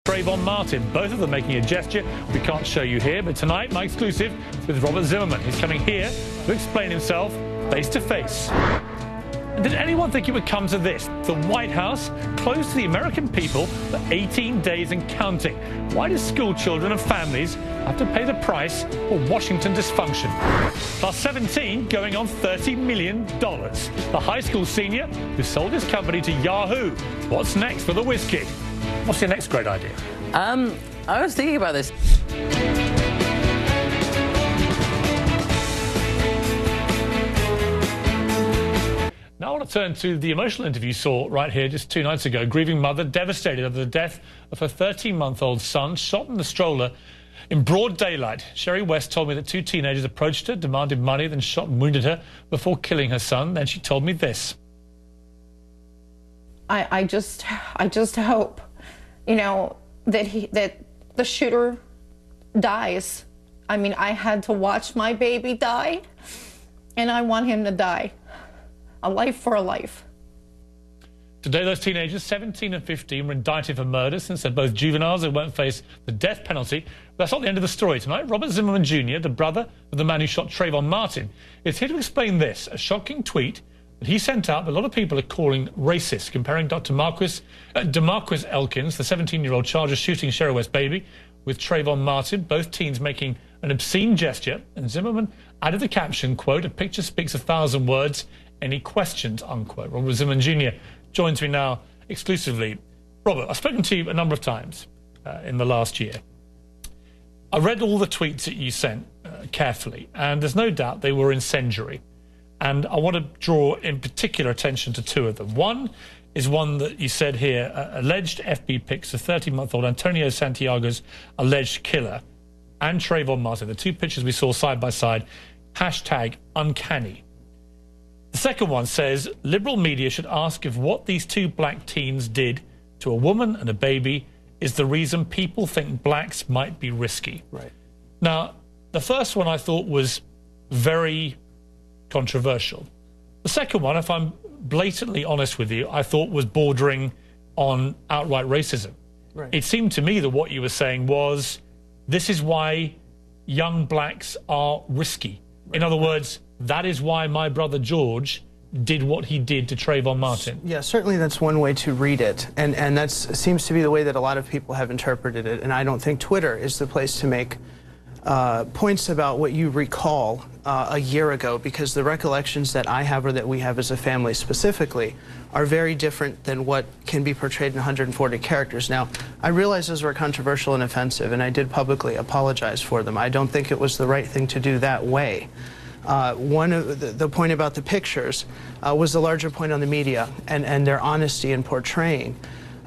Trayvon Martin, both of them making a gesture we can't show you here, but tonight my exclusive with Robert Zimmerman. He's coming here to explain himself face to face. Did anyone think it would come to this? The White House closed to the American people for 18 days and counting. Why do school children and families have to pay the price for Washington dysfunction? Plus 17 going on $30 million. The high school senior who sold his company to Yahoo. What's next for the whiz kid? What's your next great idea? I was thinking about this. Now I want to turn to the emotional interview you saw right here just 2 nights ago. Grieving mother devastated over the death of her 13-month-old son, shot in the stroller in broad daylight. Sherry West told me that 2 teenagers approached her, demanded money, then shot and wounded her before killing her son. Then she told me this. I just hope, you know, that the shooter dies. I mean, I had to watch my baby die, and I want him to die. A life for a life. Today, those teenagers, 17 and 15, were indicted for murder. Since they're both juveniles, they won't face the death penalty. But that's not the end of the story tonight. Robert Zimmerman Jr., the brother of the man who shot Trayvon Martin, is here to explain this, a shocking tweet that he sent out that a lot of people are calling racist, comparing Dr. DeMarcus Elkins, the 17-year-old charged with shooting Sherry West's baby, with Trayvon Martin, both teens making an obscene gesture. And Zimmerman added the caption, quote, "A picture speaks 1,000 words. Any questions?" unquote. Robert Zimmerman Jr. joins me now exclusively. Robert, I've spoken to you a number of times in the last year. I read all the tweets that you sent carefully, and there's no doubt they were incendiary. And I want to draw in particular attention to 2 of them. One is one that you said here, alleged FB pics of 13-month-old Antonio Santiago's alleged killer and Trayvon Martin. The 2 pictures we saw side by side, hashtag uncanny. The second one says, liberal media should ask if what these 2 black teens did to a woman and a baby is the reason people think blacks might be risky. Right. Now, the first one I thought was very controversial. The second one, if I'm blatantly honest with you, I thought was bordering on outright racism. Right. It seemed to me that what you were saying was, this is why young blacks are risky. Right. In other words, that is why my brother George did what he did to Trayvon Martin. Yeah, certainly that's one way to read it, and that seems to be the way that a lot of people have interpreted it, and I don't think Twitter is the place to make points about what you recall a year ago, because the recollections that I have or that we have as a family specifically are very different than what can be portrayed in 140 characters. Now, I realize those were controversial and offensive, and I did publicly apologize for them. I don't think it was the right thing to do that way. One of the point about the pictures was the larger point on the media and their honesty in portraying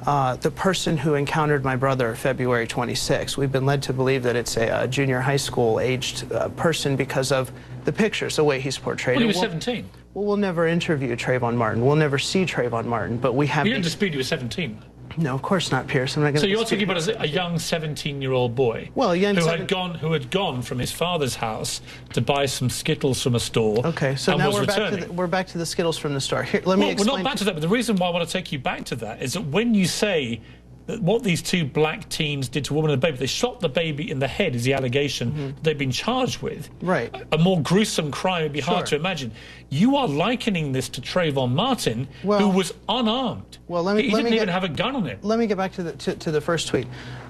the person who encountered my brother February 26. We've been led to believe that it's a junior high school aged person because of the pictures, the way he's portrayed. Well, he was 17. Well, we'll never interview Trayvon Martin. We'll never see Trayvon Martin, but we have... You didn't dispute he was 17. No, of course not, Pierce. I'm not going to. So you're talking about a young 17-year-old boy, well, who had gone from his father's house to buy some Skittles from a store. Okay, so now we're back to the Skittles from the store. Here, let me explain. We're not back to that, but the reason why I want to take you back to that is that when you say that what these 2 black teens did to a woman and a baby, they shot the baby in the head, is the allegation that they've been charged with. Right. A more gruesome crime would be hard to imagine. You are likening this to Trayvon Martin, who was unarmed. Well, he didn't even have a gun on him. Let me get back to the first tweet.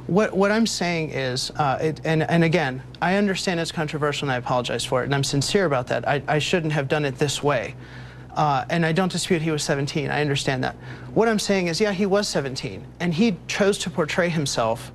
What I'm saying is, and again, I understand it's controversial and I apologize for it, and I'm sincere about that. I shouldn't have done it this way. And I don't dispute he was 17. I understand that. What I'm saying is, yeah, he was 17, and he chose to portray himself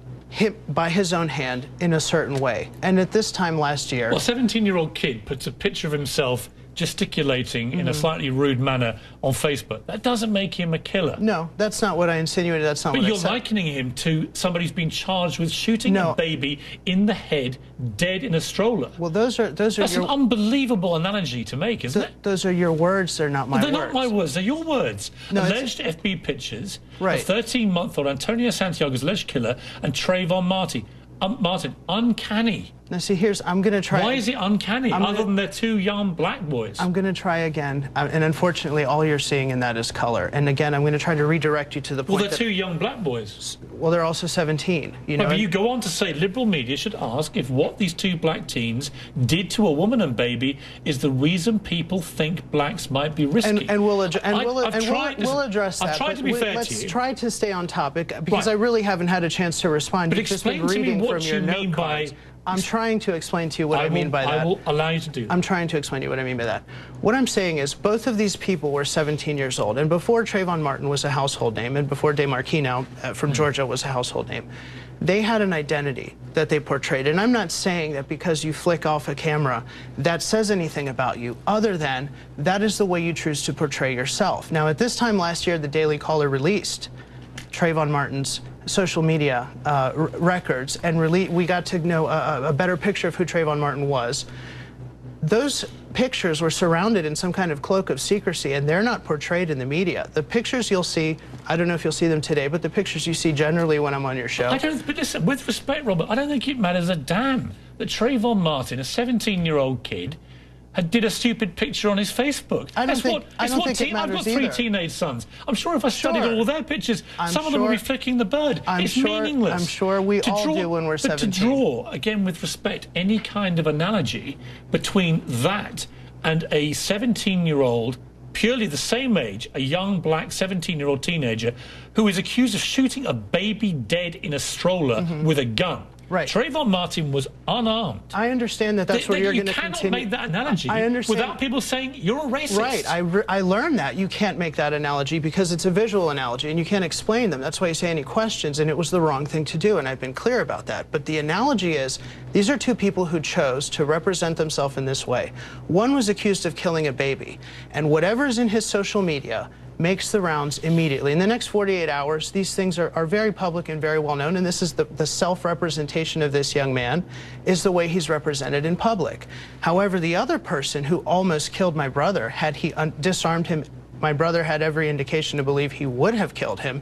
by his own hand in a certain way. And at this time last year... Well, a 17-year-old kid puts a picture of himself gesticulating in a slightly rude manner on Facebook. That doesn't make him a killer. No, that's not what I insinuated. That's not what I said. But you're likening him to somebody who's been charged with shooting a baby in the head, dead in a stroller. Well, those are That's an unbelievable analogy to make, isn't it? Those are your words. They're not my words. They're not my words. They're your words. No, alleged FB pictures of 13-month-old Antonio Santiago's alleged killer and Trayvon Martin. Uncanny. Now, see, I'm going to try. Why is it uncanny, other than they're two young black boys? I'm going to try again, and unfortunately, all you're seeing in that is color. And again, I'm going to try to redirect you to the point. Well, they're two young black boys. Well, they're also 17. You know, but you go on to say liberal media should ask if what these two black teens did to a woman and baby is the reason people think blacks might be risky. And we'll address that. I've tried to be fair to you. Let's try to stay on topic, because I really haven't had a chance to respond. But explain to me what you mean by... I'm trying to explain to you what I mean by that. I will allow you to do that. I'm trying to explain to you what I mean by that. What I'm saying is both of these people were 17 years old, and before Trayvon Martin was a household name, and before DeMarquino from Georgia was a household name, they had an identity that they portrayed. And I'm not saying that because you flick off a camera that says anything about you, other than that is the way you choose to portray yourself. Now, at this time last year, the Daily Caller released Trayvon Martin's social media records, and we got to know a better picture of who Trayvon Martin was. Those pictures were surrounded in some kind of cloak of secrecy, and they're not portrayed in the media. The pictures you'll see, I don't know if you'll see them today, but the pictures you see generally when I'm on your show. But listen, with respect, Robert, I don't think it matters a damn that Trayvon Martin, a 17-year-old kid, did a stupid picture on his Facebook. I don't think it matters I've got 3 either. teenage sons. I'm sure if I studied all their pictures, some of them would be flicking the bird. It's meaningless. I'm sure we all do when we're 17. But to draw, again, with respect, any kind of analogy between that and a 17-year-old, purely the same age, a young black 17-year-old teenager who is accused of shooting a baby dead in a stroller with a gun. Right. Trayvon Martin was unarmed. I understand that that's where you're going to continue. You cannot make that analogy without people saying you're a racist. Right. I learned that. You can't make that analogy because it's a visual analogy and you can't explain them. That's why you say any questions, and it was the wrong thing to do, and I've been clear about that. But the analogy is these are two people who chose to represent themselves in this way. One was accused of killing a baby, and whatever's in his social media makes the rounds immediately. In the next 48 hours, these things are very public and very well known, and this is the self-representation of this young man, is the way he's represented in public. However, the other person who almost killed my brother, had he disarmed him, my brother had every indication to believe he would have killed him.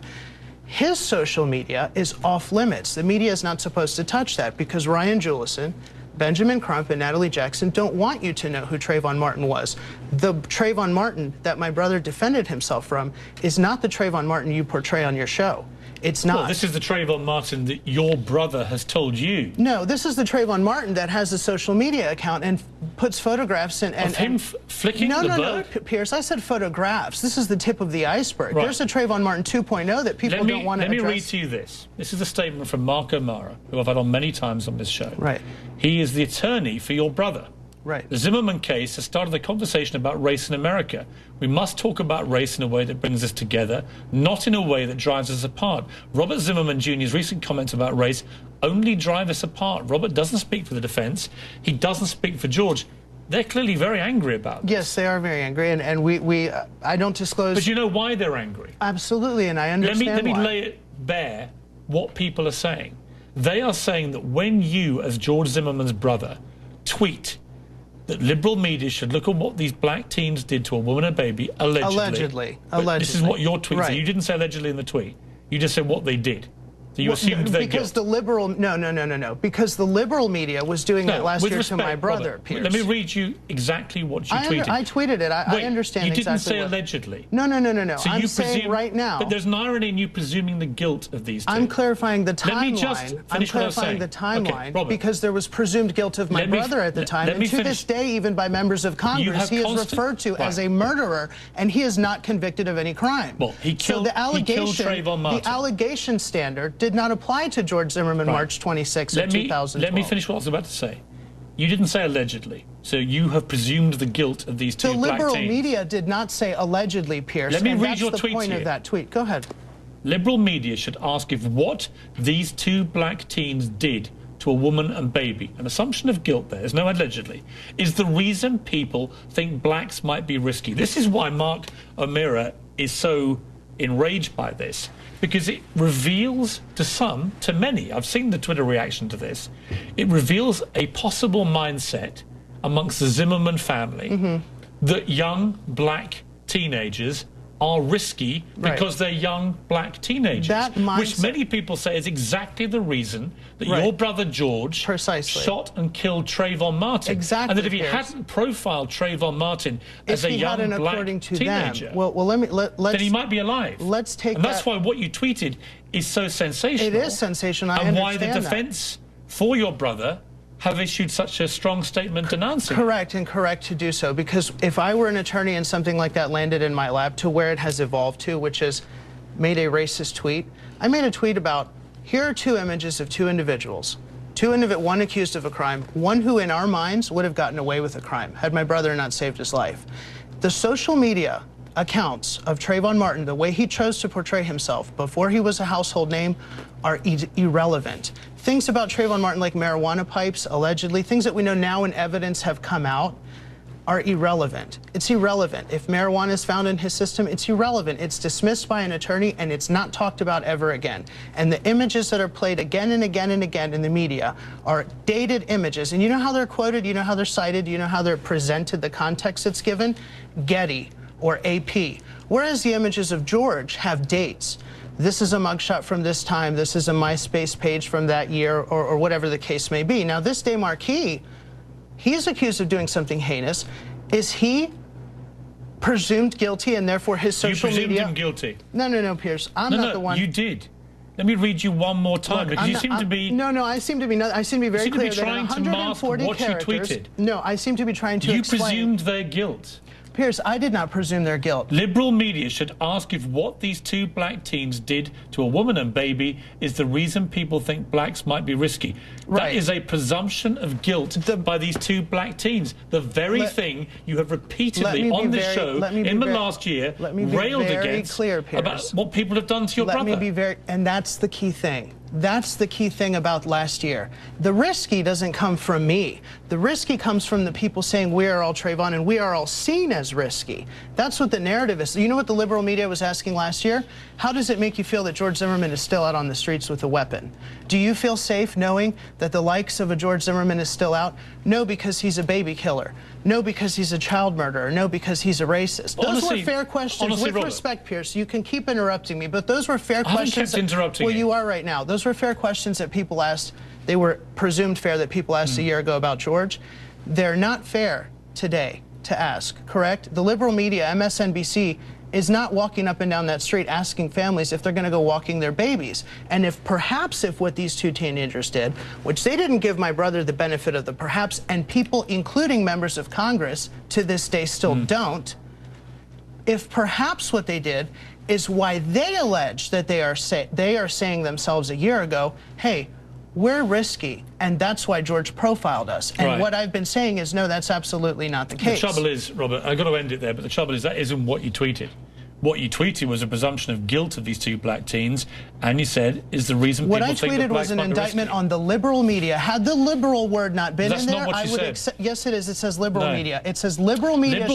His social media is off limits. The media is not supposed to touch that because Ryan Jewelison, Benjamin Crump, and Natalie Jackson don't want you to know who Trayvon Martin was. The Trayvon Martin that my brother defended himself from is not the Trayvon Martin you portray on your show. It's not. Well, this is the Trayvon Martin that your brother has told you. No, this is the Trayvon Martin that has a social media account and puts photographs of him flicking the bird? No, Pierce, I said photographs. This is the tip of the iceberg. Right. There's a Trayvon Martin 2.0 that people don't want to address. Let me read to you this. This is a statement from Mark O'Mara, who I've had on many times on this show. Right. He is the attorney for your brother. Right. The Zimmerman case has started a conversation about race in America. We must talk about race in a way that brings us together, not in a way that drives us apart. Robert Zimmerman Jr.'s recent comments about race only drive us apart. Robert doesn't speak for the defense. He doesn't speak for George. They're clearly very angry about this. Yes, they are very angry, and I don't disclose... But you know why they're angry? Absolutely, and I understand Let me lay it bare what people are saying. They are saying that when you, as George Zimmerman's brother, tweet that liberal media should look at what these black teens did to a woman and baby, allegedly. This is what your tweet said. You didn't say allegedly in the tweet. You just said what they did. So you assumed their because guilt. The liberal... No. Because the liberal media was doing that last year to my brother, Robert, Pierce. let me read you exactly what you tweeted. I tweeted it. I understand exactly. You didn't say allegedly. No. So I'm saying right now... But there's an irony in you presuming the guilt of these two. I'm clarifying the timeline. Let me just finish what I was saying. I'm clarifying the timeline okay, because there was presumed guilt of my brother at the time. And to this day, even by members of Congress, he is referred to as a murderer, and he is not convicted of any crime. Well, he killed Trayvon Martin. The allegation standard did not apply to George Zimmerman March 26, 2012. Let me finish what I was about to say. You didn't say allegedly, so you have presumed the guilt of these two black teens. The liberal media did not say allegedly, Pierce. Let me read your tweet to you. That's the point of that tweet. Go ahead. Liberal media should ask if what these two black teens did to a woman and baby, an assumption of guilt there's no allegedly, is the reason people think blacks might be risky. This is why Mark O'Mara is so enraged by this, because it reveals to some, to many, I've seen the Twitter reaction to this, it reveals a possible mindset amongst the Zimmerman family that young black teenagers are risky because they're young black teenagers, That mindset, which many people say is exactly the reason that your brother George shot and killed Trayvon Martin. Exactly. And that if he hadn't profiled Trayvon Martin as a young black teenager, then he might be alive. Let's take and that's why what you tweeted is so sensational. It is sensational. And why the defense for your brother have issued such a strong statement denouncing. Correct, and correct to do so, because if I were an attorney and something like that landed in my lap to where it has evolved to, which is made a racist tweet, I made a tweet about, here are two images of two individuals, one accused of a crime, one who in our minds would have gotten away with a crime had my brother not saved his life. The social media accounts of Trayvon Martin, the way he chose to portray himself before he was a household name, are irrelevant. Things about Trayvon Martin, like marijuana pipes, allegedly, things that we know now in evidence have come out, are irrelevant. It's irrelevant. If marijuana is found in his system, it's irrelevant. It's dismissed by an attorney, and it's not talked about ever again. And the images that are played again and again and again in the media are dated images. And you know how they're quoted, you know how they're cited, you know how they're presented, the context it's given? Getty or AP. Whereas the images of George have dates. This is a mugshot from this time, this is a MySpace page from that year, or whatever the case may be. Now, this day Marquis, he's accused of doing something heinous. Is he presumed guilty, and therefore his social media... You presumed him guilty. No, Pierce. I'm not the one. You did. Let me read you one more time, because you seem to be... I seem to be very clear that 140 characters... You tweeted. No, I seem to be trying to explain... You presumed their guilt. Pierce, I did not presume their guilt. Liberal media should ask if what these two black teens did to a woman and baby is the reason people think blacks might be risky. That is a presumption of guilt by these two black teens. The very thing you have repeatedly on this show in the last year railed against about what people have done to your brother. Let me be very... And that's the key thing. That's the key thing about last year. The risky doesn't come from me. The risky comes from the people saying we are all Trayvon and we are all seen as risky. That's what the narrative is. You know what the liberal media was asking last year? How does it make you feel that George Zimmerman is still out on the streets with a weapon? Do you feel safe knowing that the likes of a George Zimmerman is still out? No, because he's a baby killer. No, because he's a child murderer. No, because he's a racist. Those were fair questions. With respect, Pierce, you can keep interrupting me, but those were fair questions. I haven't kept interrupting you. Well, you are right now. Those were fair questions that people asked. They were presumed fair that people asked a year ago about George. They're not fair today to ask, correct? The liberal media, MSNBC, is not walking up and down that street asking families if they're going to go walking their babies. And if what these two teenagers did, which they didn't give my brother the benefit of the perhaps, and people, including members of Congress, to this day still don't, if perhaps what they did is why they allege that they are saying themselves a year ago, hey, we're risky, and that's why George profiled us. And what I've been saying is, no, that's absolutely not the case. The trouble is, Robert, I've got to end it there, but the trouble is that isn't what you tweeted. What you tweeted was a presumption of guilt of these two black teens, and you said is the reason people think that blacks might be risky. What I tweeted was an indictment on the liberal media. Had the liberal word not been in there, I would accept. Yes, it is. It says liberal media. It says liberal media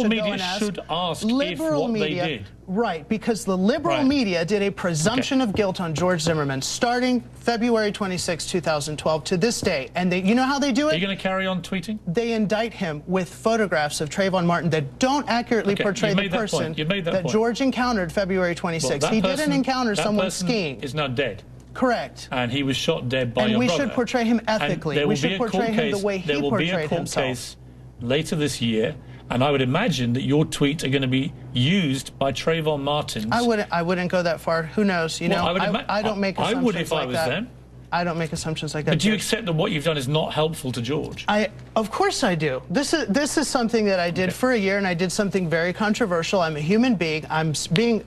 should ask if what they did. Right, because the liberal media did a presumption of guilt on George Zimmerman starting February 26, 2012 to this day. And you know how they do it? Are you going to carry on tweeting? They indict him with photographs of Trayvon Martin that don't accurately portray the person that George encountered February 26. He didn't encounter someone skiing. Is now dead. Correct. And he was shot dead by your brother. And we should portray him ethically. We should portray him the way he portrayed himself. There will be a court case later this year. And I would imagine that your tweets are going to be used by Trayvon Martin's. I wouldn't go that far. Who knows? You know, I don't make assumptions like that. I would if I was them. I don't make assumptions like that. But do you accept that what you've done is not helpful to George? Of course I do. This is something that I did for a year, and I did something very controversial. I'm a human being. I'm being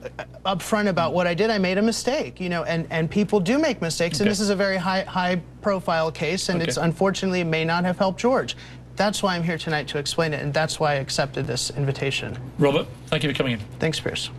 upfront about what I did. I made a mistake, you know, and people do make mistakes, and this is a very high-profile case, and it's unfortunately may not have helped George. That's why I'm here tonight to explain it, and that's why I accepted this invitation. Robert, thank you for coming in. Thanks, Pierce.